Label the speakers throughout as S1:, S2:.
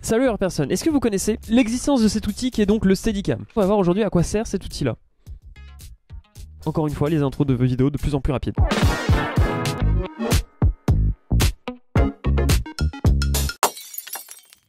S1: Salut les personnes, est-ce que vous connaissez l'existence de cet outil qui est donc le Steadicam? On va voir aujourd'hui à quoi sert cet outil là. Encore une fois, les intros de vidéos de plus en plus rapides.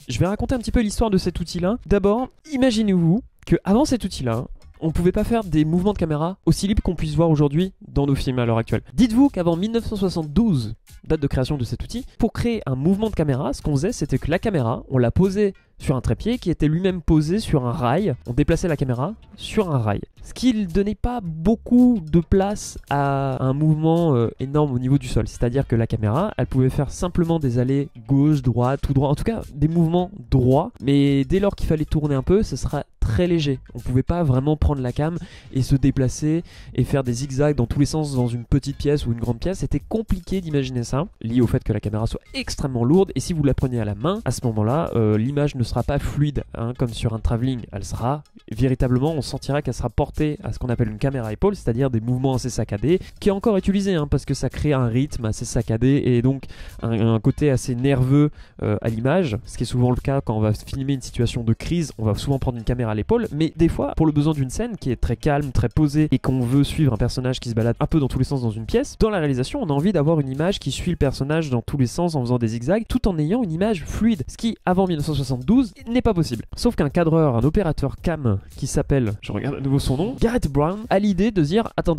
S1: Je vais raconter un petit peu l'histoire de cet outil là. D'abord, imaginez-vous qu'avant cet outil là, on ne pouvait pas faire des mouvements de caméra aussi libres qu'on puisse voir aujourd'hui dans nos films à l'heure actuelle. Dites-vous qu'avant 1972, date de création de cet outil, pour créer un mouvement de caméra, ce qu'on faisait, c'était que la caméra, on la posait sur un trépied qui était lui-même posé sur un rail. On déplaçait la caméra sur un rail. Ce qui ne donnait pas beaucoup de place à un mouvement énorme au niveau du sol. C'est-à-dire que la caméra, elle pouvait faire simplement des allées gauche, droite, tout droit. En tout cas, des mouvements droits. Mais dès lors qu'il fallait tourner un peu, ce sera très léger. On ne pouvait pas vraiment prendre la cam et se déplacer et faire des zigzags dans tous les sens dans une petite pièce ou une grande pièce. C'était compliqué d'imaginer ça, lié au fait que la caméra soit extrêmement lourde. Et si vous la prenez à la main, à ce moment-là, l'image ne sera pas fluide, hein, comme sur un travelling. Elle sera véritablement, on sentira qu'elle sera portée à ce qu'on appelle une caméra épaule, c'est-à-dire des mouvements assez saccadés, qui est encore utilisé, hein, parce que ça crée un rythme assez saccadé et donc un côté assez nerveux à l'image, ce qui est souvent le cas quand on va filmer une situation de crise. On va souvent prendre une caméra à l'épaule, mais des fois, pour le besoin d'une scène qui est très calme, très posée, et qu'on veut suivre un personnage qui se balade un peu dans tous les sens dans une pièce, dans la réalisation, on a envie d'avoir une image qui suit le personnage dans tous les sens en faisant des zigzags, tout en ayant une image fluide, ce qui, avant 1972, n'est pas possible. Sauf qu'un cadreur, un opérateur cam qui s'appelle, je regarde à nouveau son nom, Garrett Brown, a l'idée de se dire attends,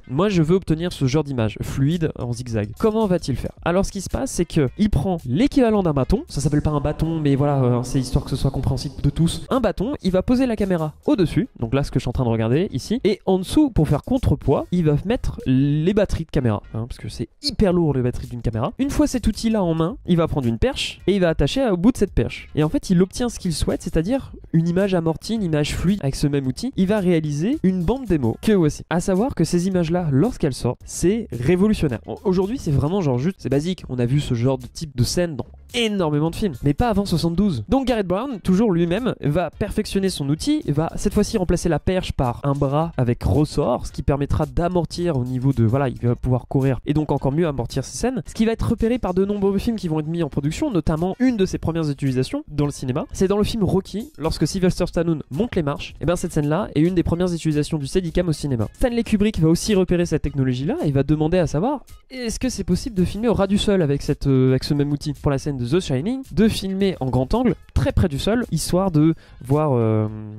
S1: moi je veux obtenir ce genre d'image fluide en zigzag. Comment va-t-il faire? Alors ce qui se passe, c'est que il prend l'équivalent d'un bâton, ça s'appelle pas un bâton, mais voilà, c'est histoire que ce soit compréhensible de tous. Un bâton, il va poser la caméra au-dessus, donc là ce que je suis en train de regarder ici, et en dessous, pour faire contrepoids, il va mettre les batteries de caméra, hein, parce que c'est hyper lourd les batteries d'une caméra. Une fois cet outil-là en main, il va prendre une perche et il va attacher au bout de cette perche. Et en fait, il obtient ce qu'il souhaite, c'est-à-dire une image amortie, une image fluide avec ce même outil. Il va réaliser une bande démo que voici. À savoir que ces images-là, lorsqu'elles sortent, c'est révolutionnaire. Aujourd'hui, c'est vraiment genre juste, c'est basique. On a vu ce genre de type de scène dans énormément de films, mais pas avant 72. Donc Garrett Brown, toujours lui-même, va perfectionner son outil, va cette fois-ci remplacer la perche par un bras avec ressort, ce qui permettra d'amortir au niveau de, voilà, il va pouvoir courir et donc encore mieux amortir ces scènes, ce qui va être repéré par de nombreux films qui vont être mis en production, notamment une de ses premières utilisations dans le cinéma, c'est dans le film Rocky, lorsque Sylvester Stallone monte les marches, et bien cette scène-là est une des premières utilisations du Steadicam au cinéma. Stanley Kubrick va aussi repérer cette technologie-là et va demander à savoir, est-ce que c'est possible de filmer au ras du sol avec ce même outil pour la scène de The Shining, de filmer en grand angle, très près du sol, histoire de voir,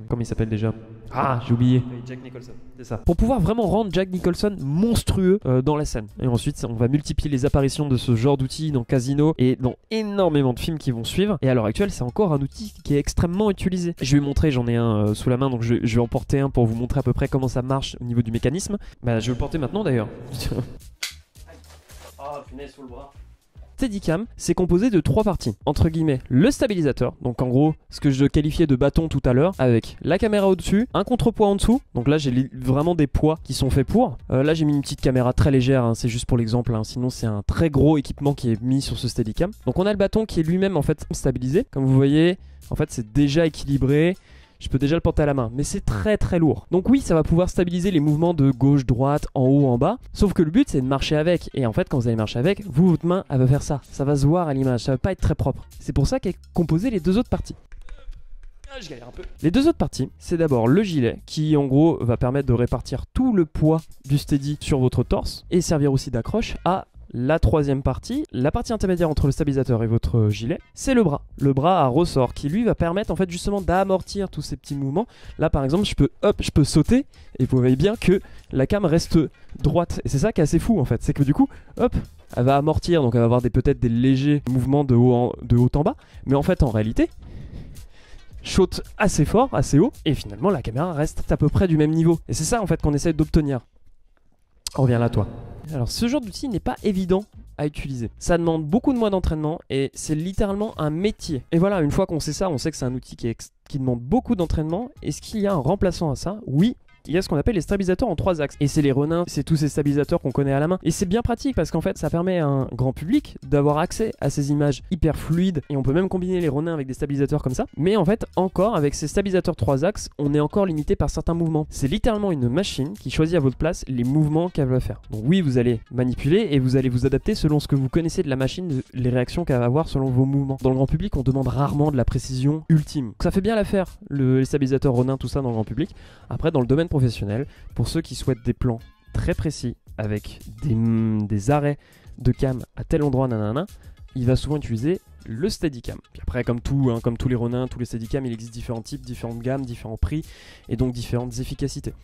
S1: comment il s'appelle déjà? Ah, j'ai oublié. Jack Nicholson, c'est ça. Pour pouvoir vraiment rendre Jack Nicholson monstrueux dans la scène. Et ensuite, on va multiplier les apparitions de ce genre d'outils dans Casino et dans énormément de films qui vont suivre. Et à l'heure actuelle, c'est encore un outil qui est extrêmement utilisé. Je vais vous montrer, j'en ai un sous la main, donc je vais en porter un pour vous montrer à peu près comment ça marche au niveau du mécanisme. Bah, je vais le porter maintenant d'ailleurs. Ah, punaise, sous le bras. Steadicam, c'est composé de trois parties. Entre guillemets, le stabilisateur, donc en gros, ce que je qualifiais de bâton tout à l'heure, avec la caméra au-dessus, un contrepoids en dessous. Donc là, j'ai vraiment des poids qui sont faits pour. Là, j'ai mis une petite caméra très légère, hein, c'est juste pour l'exemple, hein, sinon c'est un très gros équipement qui est mis sur ce Steadicam. Donc on a le bâton qui est lui-même en fait stabilisé. Comme vous voyez, en fait, c'est déjà équilibré. Je peux déjà le porter à la main, mais c'est très très lourd. Donc oui, ça va pouvoir stabiliser les mouvements de gauche, droite, en haut, en bas. Sauf que le but, c'est de marcher avec. Et en fait, quand vous allez marcher avec, votre main, elle va faire ça. Ça va se voir à l'image, ça va pas être très propre. C'est pour ça qu'est composé les deux autres parties. Je galère un peu. Les deux autres parties, c'est d'abord le gilet, qui en gros va permettre de répartir tout le poids du steady sur votre torse, et servir aussi d'accroche à la troisième partie, la partie intermédiaire entre le stabilisateur et votre gilet, c'est le bras. Le bras à ressort qui lui va permettre en fait justement d'amortir tous ces petits mouvements. Là par exemple, je peux sauter et vous voyez bien que la cam reste droite. Et c'est ça qui est assez fou en fait, c'est que du coup, hop, elle va amortir, donc elle va avoir peut-être des légers mouvements de haut en bas. Mais en fait en réalité, saute assez fort, assez haut, et finalement la caméra reste à peu près du même niveau. Et c'est ça en fait qu'on essaie d'obtenir. On revient là toi. Alors ce genre d'outil n'est pas évident à utiliser. Ça demande beaucoup de mois d'entraînement et c'est littéralement un métier. Et voilà, une fois qu'on sait ça, on sait que c'est un outil qui demande beaucoup d'entraînement. Est-ce qu'il y a un remplaçant à ça? Oui, il y a ce qu'on appelle les stabilisateurs en 3 axes. Et c'est les Ronin, c'est tous ces stabilisateurs qu'on connaît à la main. Et c'est bien pratique parce qu'en fait, ça permet à un grand public d'avoir accès à ces images hyper fluides. Et on peut même combiner les Ronin avec des stabilisateurs comme ça. Mais en fait, encore, avec ces stabilisateurs 3 axes, on est encore limité par certains mouvements. C'est littéralement une machine qui choisit à votre place les mouvements qu'elle va faire. Donc oui, vous allez manipuler et vous allez vous adapter selon ce que vous connaissez de la machine, les réactions qu'elle va avoir selon vos mouvements. Dans le grand public, on demande rarement de la précision ultime. Donc ça fait bien l'affaire, les stabilisateurs Ronin, tout ça dans le grand public. Après, dans le domaine professionnel, pour ceux qui souhaitent des plans très précis avec des arrêts de cam à tel endroit, nanana, il va souvent utiliser le Steadicam. Puis après, comme tous les Ronin, tous les Steadicam, il existe différents types, différentes gammes, différents prix et donc différentes efficacités.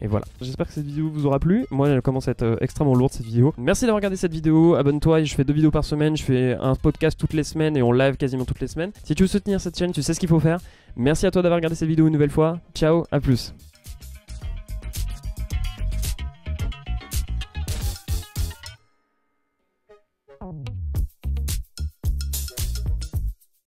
S1: Et voilà, j'espère que cette vidéo vous aura plu. Moi, elle commence à être extrêmement lourde cette vidéo. Merci d'avoir regardé cette vidéo, abonne-toi, je fais 2 vidéos par semaine, je fais un podcast toutes les semaines et on live quasiment toutes les semaines. Si tu veux soutenir cette chaîne, tu sais ce qu'il faut faire. Merci à toi d'avoir regardé cette vidéo une nouvelle fois. Ciao, à plus.